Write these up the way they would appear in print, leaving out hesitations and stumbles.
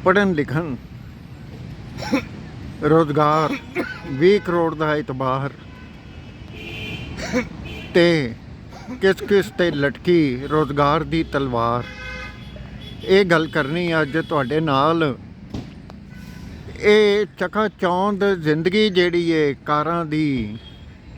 पढ़न लिखन रोज़गार 20 करोड़ का इतबार ते किस किस ते लटकी रोज़गार की तलवार। ये गल करनी अज तुहाडे नाल। ये चकाचौंध जिंदगी जिहड़ी है कारां दी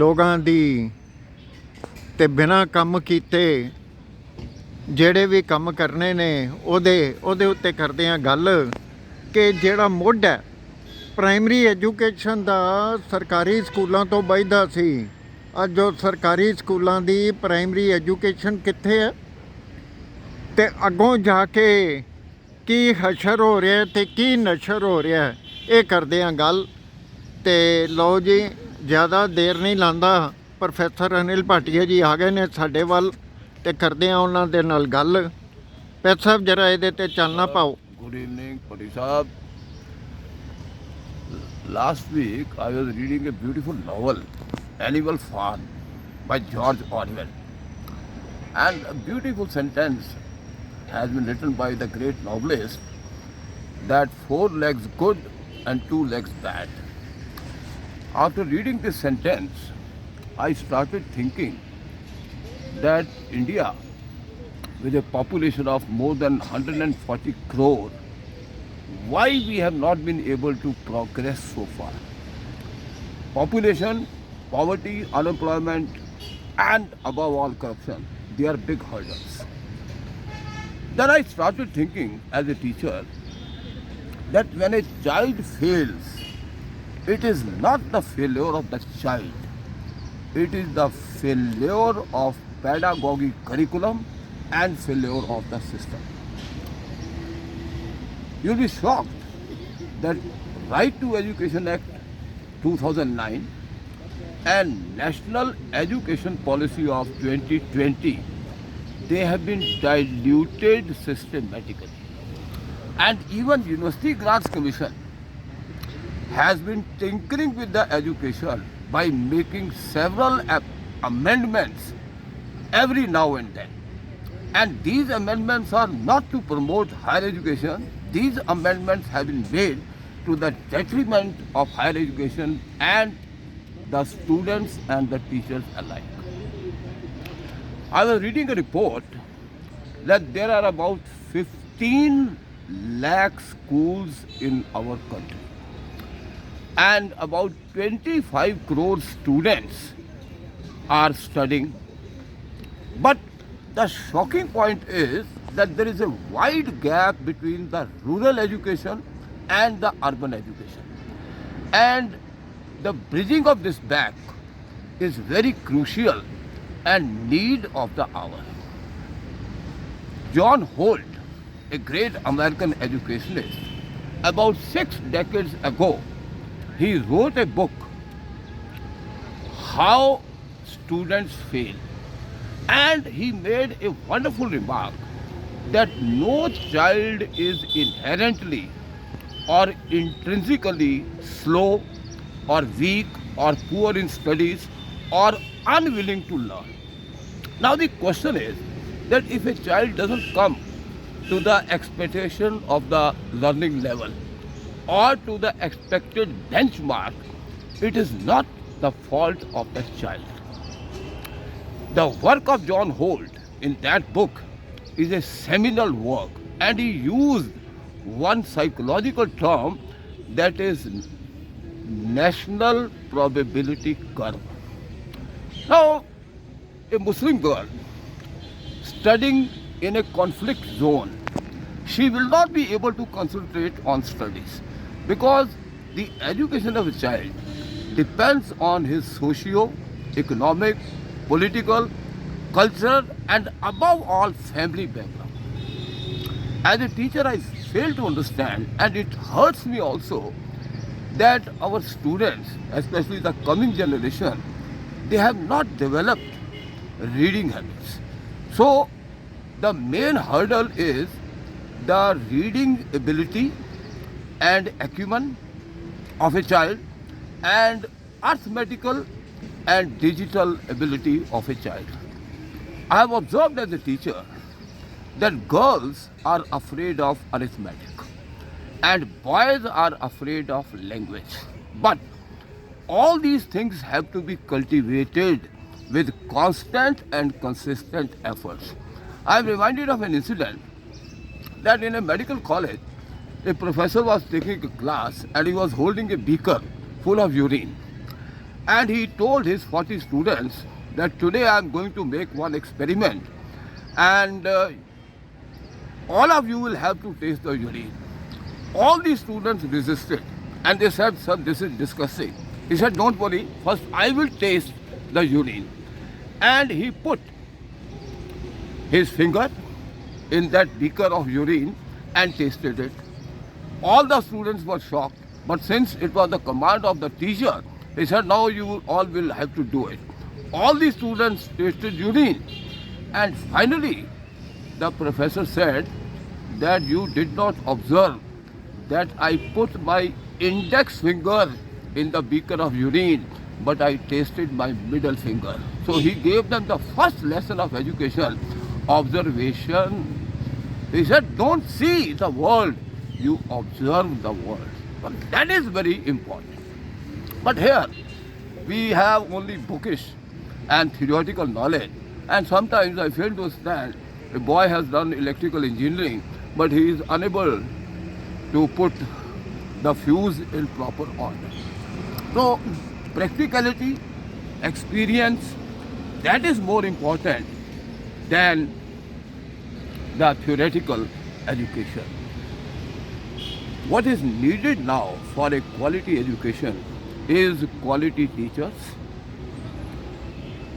लोगां दी ते बिना कम कीते ਜਿਹੜੇ भी ਕੰਮ करने ने ਉਹਦੇ ਉੱਤੇ ਕਰਦੇ ਆ ਗੱਲ ਕਿ ਜਿਹੜਾ ਮੁੱਢ ਹੈ ਪ੍ਰਾਇਮਰੀ ਐਜੂਕੇਸ਼ਨ ਦਾ ਸਰਕਾਰੀ ਸਕੂਲਾਂ ਤੋਂ ਵੱਧਦਾ ਸੀ। ਅੱਜ ਉਹ ਸਰਕਾਰੀ ਸਕੂਲਾਂ ਦੀ ਪ੍ਰਾਇਮਰੀ ਐਜੂਕੇਸ਼ਨ ਕਿੱਥੇ ਹੈ ਤੇ ਅੱਗੋਂ ਜਾ ਕੇ ਕੀ ਹਸ਼ਰ ਹੋ ਰਿਹਾ ਤੇ ਕੀ ਨਸ਼ਰ ਹੋ ਰਿਹਾ, ਇਹ ਕਰਦੇ ਆ ਗੱਲ। ਤੇ ਲਓ ਜੀ, ज़्यादा देर नहीं लांदा, प्रोफैसर अनिल भाटिया जी आ गए ने साडे वल ते करदे आ उन्हां दे नाल गल। पैट साहब जरा इहदे ते चानना पाओ। गुड इवनिंग पटी साहब। Last week I was reading a beautiful novel, Animal Farm by George Orwell, and a beautiful sentence has been written by the great novelist that 4 legs good and 2 legs bad. After reading this sentence, I started thinking that India, with a population of more than 140 crore, why we have not been able to progress so far. Population, poverty, unemployment, and above all corruption, they are big hurdles. Then I started thinking as a teacher that when a child fails, it is not the failure of the child, it is the failure of pedagogic curriculum and failure of the system. You will be shocked that Right to Education Act 2009 and National Education Policy of 2020, they have been diluted systematically. And even University Grants Commission has been tinkering with the education by making several amendments every now and then. And these amendments are not to promote higher education. These amendments have been made to the detriment of higher education and the students and the teachers alike. I was reading a report that there are about 15 lakh schools in our country, and about 25 crore students are studying. But the shocking point is that there is a wide gap between the rural education and the urban education. And the bridging of this gap is very crucial and need of the hour. John Holt, a great American educationist, about 6 decades ago, he wrote a book, How Students Fail. And he made a wonderful remark that no child is inherently or intrinsically slow or weak or poor in studies or unwilling to learn. Now the question is that if a child doesn't come to the expectation of the learning level or to the expected benchmark, it is not the fault of the child. The work of John Holt in that book is a seminal work, and he used one psychological term, that is national probability curve. Now, a Muslim girl studying in a conflict zone, she will not be able to concentrate on studies because the education of a child depends on his socio-economic, political, cultural, and above all family background. As a teacher, I fail to understand, and it hurts me also, that our students, especially the coming generation, they have not developed reading habits. So the main hurdle is the reading ability and acumen of a child and arithmetical and digital ability of a child. I have observed as a teacher that girls are afraid of arithmetic and boys are afraid of language. But all these things have to be cultivated with constant and consistent efforts. I am reminded of an incident that in a medical college, a professor was taking a class and he was holding a beaker full of urine. And he told his 40 students that today I am going to make one experiment and all of you will have to taste the urine. All the students resisted and they said, "Sir, this is disgusting." He said, "Don't worry, first I will taste the urine." And he put his finger in that beaker of urine and tasted it. All the students were shocked, but since it was the command of the teacher, he said, "Now you all will have to do it." All the students tasted urine. And finally, the professor said that you did not observe that I put my index finger in the beaker of urine, but I tasted my middle finger. So he gave them the first lesson of education, observation. He said, don't see the world, you observe the world. But that is very important. But here, we have only bookish and theoretical knowledge. And sometimes I fail to understand, a boy has done electrical engineering, but he is unable to put the fuse in proper order. So, practicality, experience, that is more important than the theoretical education. What is needed now for a quality education is quality teachers,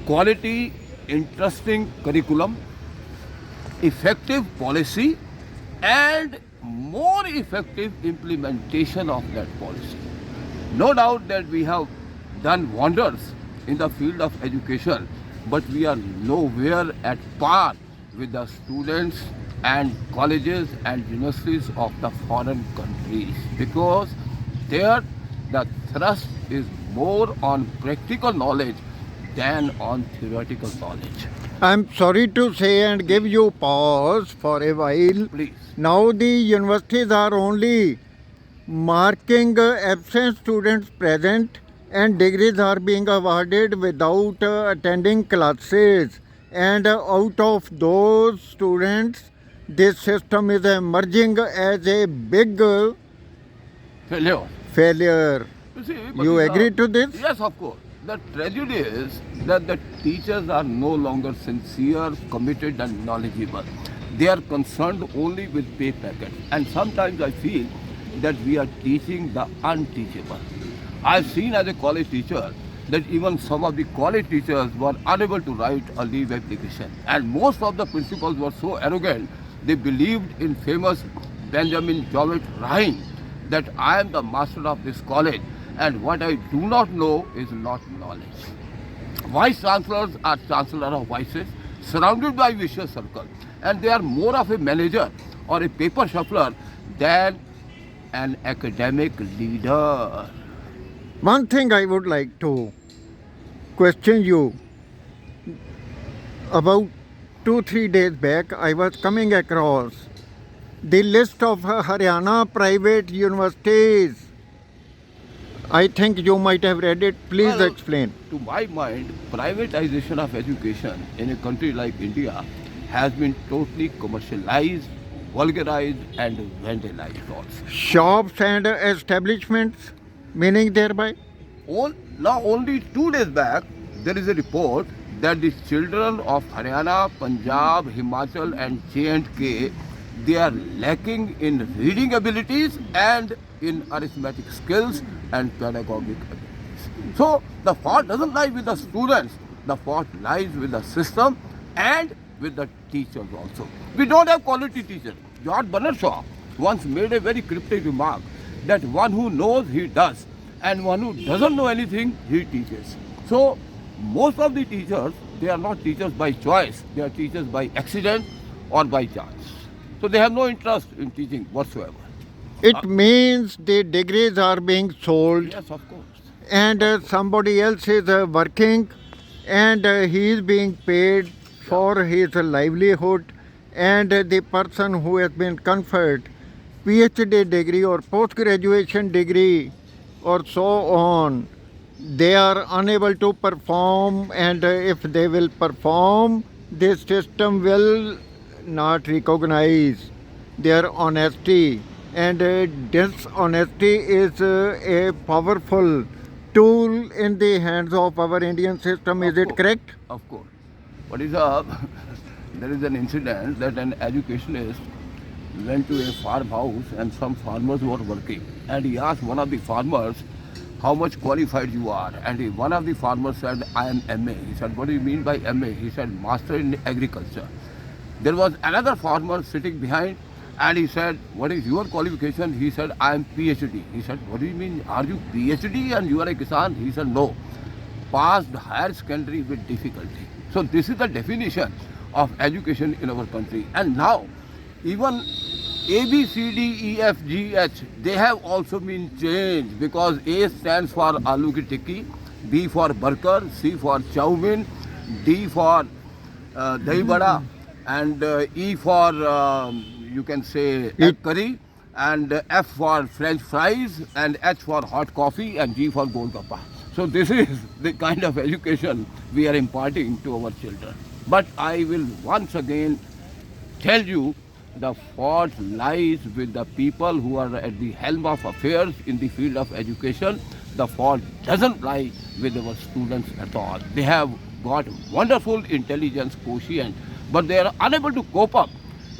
quality interesting curriculum, effective policy, and more effective implementation of that policy. No doubt that we have done wonders in the field of education, but we are nowhere at par with the students and colleges and universities of the foreign countries, because there the thrust is more on practical knowledge than on theoretical knowledge. I'm sorry to say and give you pause for a while. Please. Now the universities are only marking absent students present, and degrees are being awarded without attending classes. And out of those students, this system is emerging as a big Failure. failure. You see, but You these agree are- to this? Yes, of course. The tragedy is that the teachers are no longer sincere, committed, and knowledgeable. They are concerned only with pay packets. And sometimes I feel that we are teaching the unteachable. I've seen as a college teacher that even some of the college teachers were unable to write a leave application. And most of the principals were so arrogant, they believed in famous Benjamin Jowett rhyme that I am the master of this college and what I do not know is not knowledge. Vice chancellors are chancellor of vices, surrounded by vicious circle, and they are more of a manager or a paper shuffler than an academic leader. One thing I would like to question you. About 2-3 days back, I was coming across the list of Haryana private universities. I think you might have read it. Please Well, explain. To my mind, privatization of education in a country like India has been totally commercialized, vulgarized and vandalized also. Shops and establishments, meaning thereby? Now only 2 days back, there is a report that the children of Haryana, Punjab, Himachal and J&K, they are lacking in reading abilities and in arithmetic skills and pedagogic abilities. So the fault doesn't lie with the students, the fault lies with the system and with the teachers also. We don't have quality teachers. George Bernard Shaw once made a very cryptic remark that one who knows, he does, and one who doesn't know anything, he teaches. So most of the teachers, they are not teachers by choice, they are teachers by accident or by chance. So they have no interest in teaching whatsoever. It means the degrees are being sold Yes, of course. and somebody else is working, and he is being paid for his livelihood, and the person who has been conferred PhD degree or post graduation degree or so on, they are unable to perform, and if they will perform, this system will not recognize their honesty, and dishonesty is a powerful tool in the hands of our Indian system. Is Of it course. correct? Of course. What is up? There is an incident that an educationist went to a farmhouse and some farmers were working. And he asked one of the farmers, how much qualified you are? And one of the farmers said, I am MA. He said, what do you mean by MA? He said, Master in Agriculture. There was another farmer sitting behind and he said, what is your qualification? He said, I am PhD. He said, what do you mean? Are you PhD and you are a Kisan? He said, no. Passed higher secondary with difficulty. So this is the definition of education in our country. And now, even A, B, C, D, E, F, G, H, they have also been changed because A stands for Aloo Ki Tikki, B for Burger, C for Chow Mein, D for Dahi Bada, and E for, you can say, egg curry, and F for French fries, and H for hot coffee, and G for Golgappa. So this is the kind of education we are imparting to our children. But I will once again tell you the fault lies with the people who are at the helm of affairs in the field of education. The fault doesn't lie with our students at all. They have got wonderful intelligence quotient, but they are unable to cope up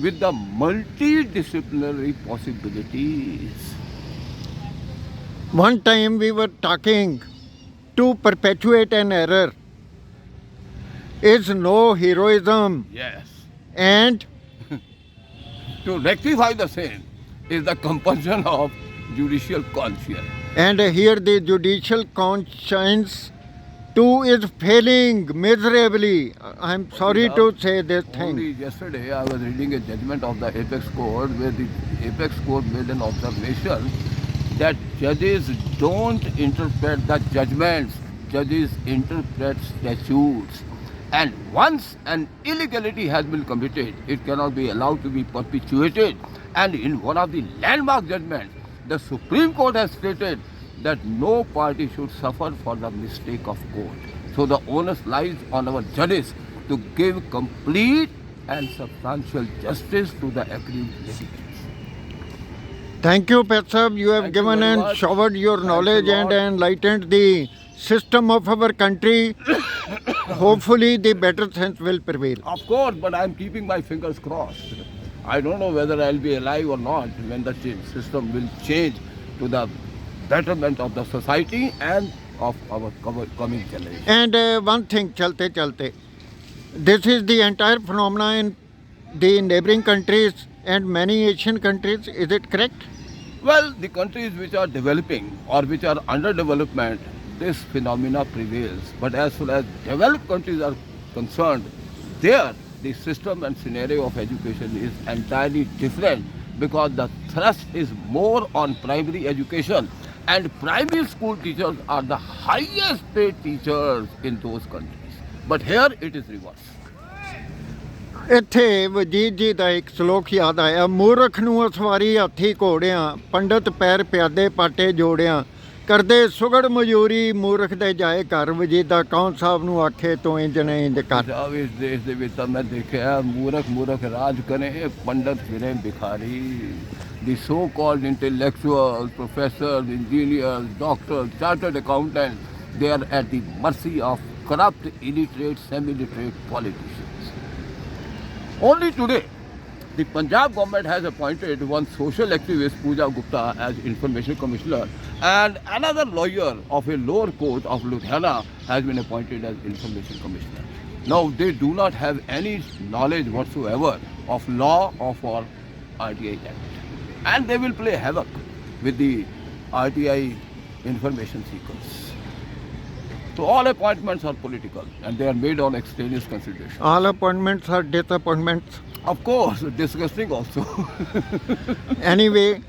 with the multidisciplinary possibilities. One time we were talking to perpetuate an error is no heroism, Yes. and To rectify the same is the compulsion of judicial conscience. here the judicial conscience too is failing miserably. I'm sorry to say this thing. Only yesterday I was reading a judgment of the Apex Court where the Apex Court made an observation that judges don't interpret the judgments, judges interpret statutes. And once an illegality has been committed, it cannot be allowed to be perpetuated. And in one of the landmark judgments, the Supreme Court has stated that no party should suffer for the mistake of court. So the onus lies on our judges to give complete and substantial justice to the aggrieved litigants. Thank you, Pet Sahab. You have Thank you given very and much. showered your Thanks a knowledge and lot. enlightened the system of our country. Hopefully, the better sense will prevail. Of course, but I'm keeping my fingers crossed. I don't know whether I'll be alive or not when the system will change to the betterment of the society and of our coming generation. And one thing, chalte, this is the entire phenomena in the neighboring countries and many Asian countries. Is it correct? Well, the countries which are developing or which are under development, this phenomena prevails. But as far as developed countries are concerned, there the system and scenario of education is entirely different because the thrust is more on primary education, and primary school teachers are the highest paid teachers in those countries. But here it is reverse. ਇੱਥੇ ਵਜੀਦ ਜੀ ਦਾ ਇੱਕ ਸ਼ਲੋਕ ਯਾਦ ਆਇਆ, ਮੂਰਖ ਨੂੰ ਅਸਵਾਰੀ ਹਾਥੀ ਘੋੜਿਆਂ, ਪੰਡਤ ਪੈਰ ਪਿਆਦੇ ਪਾਟੇ ਜੋੜਿਆਂ, ਕਰਦੇ ਸੁਗੜ ਮਜ਼ਦੂਰੀ ਮੂਰਖ ਦੇ ਜਾਏ ਘਰ। ਵਜੀਦਾ ਕੌਣ ਸਾਹਿਬ ਨੂੰ ਆਖੇ ਤੂੰ ਇੰਜ ਨੇ ਇੰਜ ਕਰ। ਪੰਜਾਬ ਇਸ ਦੇਸ਼ ਦੇ ਵਿੱਚ ਤਾਂ ਮੈਂ ਦੇਖਿਆ ਮੂਰਖ ਰਾਜ ਕਰੇ, ਪੰਡਤ ਫਿਰੇ ਭਿਖਾਰੀ। The so-called intellectuals, professors, engineers, doctors, chartered accountants, they are at the mercy of corrupt, illiterate, semi-literate politicians. Only today, the Punjab government has appointed one social activist, Pooja Gupta, as Information Commissioner, and another lawyer of a lower court of Ludhiana has been appointed as Information Commissioner. Now, they do not have any knowledge whatsoever of law or for RTI Act. And they will play havoc with the RTI information seekers. So all appointments are political and they are made on extraneous consideration. All appointments are disappointments. Of course, disgusting also. Anyway,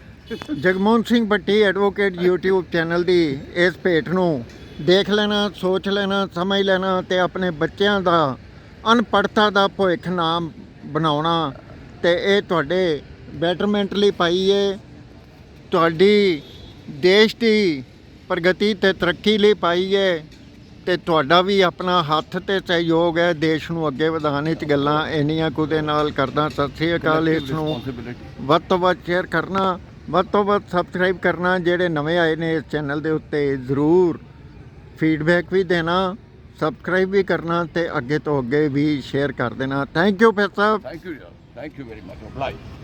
Jagmohan Singh Bhatti advocate YouTube channel ਦੀ ਇਸ ਭੇਟ ਨੂੰ ਦੇਖ ਲੈਣਾ, ਸੋਚ ਲੈਣਾ, ਸਮਝ ਲੈਣਾ ਤੇ ਆਪਣੇ ਬੱਚਿਆਂ ਦਾ ਅਨਪੜ੍ਹਤਾ ਦਾ ਭਵਿੱਖ ਨਾ ਬਣਾਉਣਾ ਤੇ ਇਹ ਤੁਹਾਡੇ ਬੈਟਰਮੈਂਟ ਲਈ ਪਾਈ ਹੈ, ਤੁਹਾਡੀ ਦੇਸ਼ ਦੀ ਪ੍ਰਗਤੀ ਤੇ ਤਰੱਕੀ ਲਈ ਪਾਈ ਹੈ ਤੇ ਤੁਹਾਡਾ ਵੀ ਆਪਣਾ ਹੱਥ ਤੇ ਸਹਿਯੋਗ ਹੈ ਦੇਸ਼ ਨੂੰ ਅੱਗੇ ਵਧਾਉਣ ਵਿੱਚ। ਗੱਲਾਂ ਇੰਨੀਆਂ ਕੁ ਦੇ ਨਾਲ ਕਰਦਾ। ਸਤਿ ਸ੍ਰੀ ਅਕਾਲ। ਇਸ ਨੂੰ Responsibility. ਵੱਧ ਤੋਂ ਵੱਧ ਸ਼ੇਅਰ ਕਰਨਾ, ਵੱਧ ਤੋਂ ਵੱਧ ਸਬਸਕ੍ਰਾਈਬ ਕਰਨਾ। ਜਿਹੜੇ ਨਵੇਂ ਆਏ ਨੇ ਇਸ ਚੈਨਲ ਦੇ ਉੱਤੇ ਜ਼ਰੂਰ ਫੀਡਬੈਕ ਵੀ ਦੇਣਾ, ਸਬਸਕ੍ਰਾਈਬ ਵੀ ਕਰਨਾ ਤੇ ਅੱਗੇ ਤੋਂ ਅੱਗੇ ਵੀ ਸ਼ੇਅਰ ਕਰ ਦੇਣਾ। ਥੈਂਕ ਯੂ ਫਿਰ ਸਾਹਿਬ। Thank you, dear. Thank you very much. Obliged.